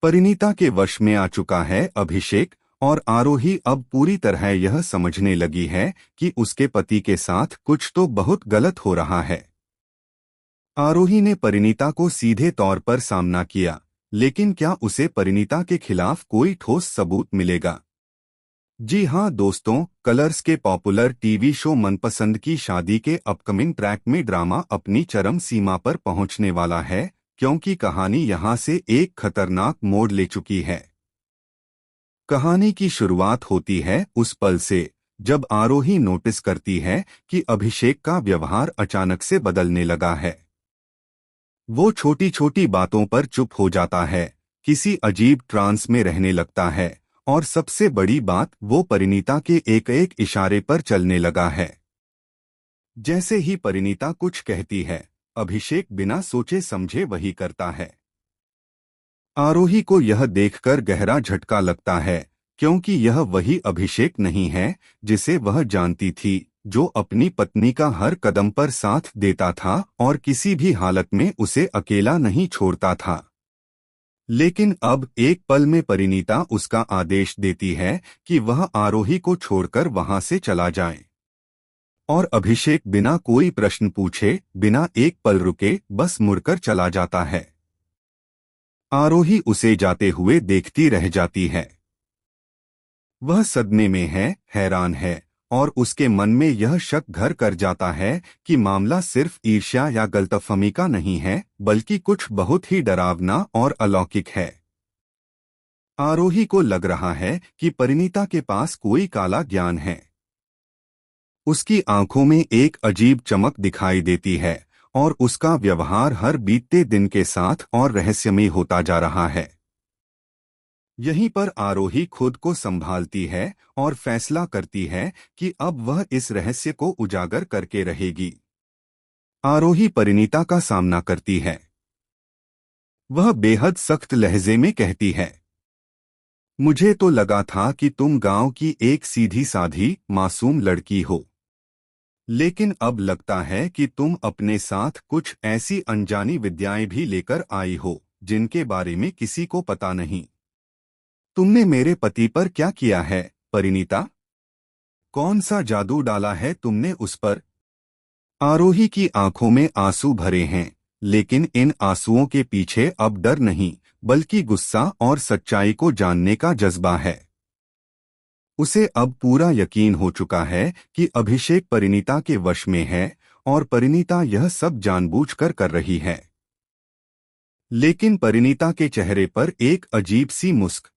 परिणीता के वश में आ चुका है अभिषेक, और आरोही अब पूरी तरह यह समझने लगी है कि उसके पति के साथ कुछ तो बहुत गलत हो रहा है। आरोही ने परिणीता को सीधे तौर पर सामना किया, लेकिन क्या उसे परिणीता के खिलाफ कोई ठोस सबूत मिलेगा? जी हां दोस्तों, कलर्स के पॉपुलर टीवी शो मनपसंद की शादी के अपकमिंग ट्रैक में ड्रामा अपनी चरम सीमा पर पहुंचने वाला है, क्योंकि कहानी यहां से एक खतरनाक मोड़ ले चुकी है। कहानी की शुरुआत होती है उस पल से जब आरोही नोटिस करती है कि अभिषेक का व्यवहार अचानक से बदलने लगा है। वो छोटी छोटी बातों पर चुप हो जाता है, किसी अजीब ट्रांस में रहने लगता है, और सबसे बड़ी बात, वो परिणीता के एक एक इशारे पर चलने लगा है। जैसे ही परिणीता कुछ कहती है, अभिषेक बिना सोचे समझे वही करता है। आरोही को यह देखकर गहरा झटका लगता है, क्योंकि यह वही अभिषेक नहीं है जिसे वह जानती थी, जो अपनी पत्नी का हर कदम पर साथ देता था और किसी भी हालत में उसे अकेला नहीं छोड़ता था। लेकिन अब एक पल में परिणीता उसका आदेश देती है कि वह आरोही को छोड़कर वहां से चला जाए। और अभिषेक बिना कोई प्रश्न पूछे, बिना एक पल रुके, बस मुड़कर चला जाता है। आरोही उसे जाते हुए देखती रह जाती है। वह सदमे में है, हैरान है, और उसके मन में यह शक घर कर जाता है कि मामला सिर्फ ईर्ष्या या गलतफहमी का नहीं है, बल्कि कुछ बहुत ही डरावना और अलौकिक है। आरोही को लग रहा है कि परिणीता के पास कोई काला ज्ञान है। उसकी आंखों में एक अजीब चमक दिखाई देती है, और उसका व्यवहार हर बीतते दिन के साथ और रहस्यमय होता जा रहा है। यहीं पर आरोही खुद को संभालती है और फैसला करती है कि अब वह इस रहस्य को उजागर करके रहेगी। आरोही परिणीता का सामना करती है। वह बेहद सख्त लहजे में कहती है, मुझे तो लगा था कि तुम गांव की एक सीधी साधी मासूम लड़की हो, लेकिन अब लगता है कि तुम अपने साथ कुछ ऐसी अनजानी विद्याएं भी लेकर आई हो जिनके बारे में किसी को पता नहीं। तुमने मेरे पति पर क्या किया है परिणीता? कौन सा जादू डाला है तुमने उस पर? आरोही की आंखों में आंसू भरे हैं, लेकिन इन आंसुओं के पीछे अब डर नहीं, बल्कि गुस्सा और सच्चाई को जानने का जज्बा है। उसे अब पूरा यकीन हो चुका है कि अभिषेक परिणीता के वश में है, और परिणीता यह सब जानबूझकर कर रही है। लेकिन परिणीता के चेहरे पर एक अजीब सी मुस्क,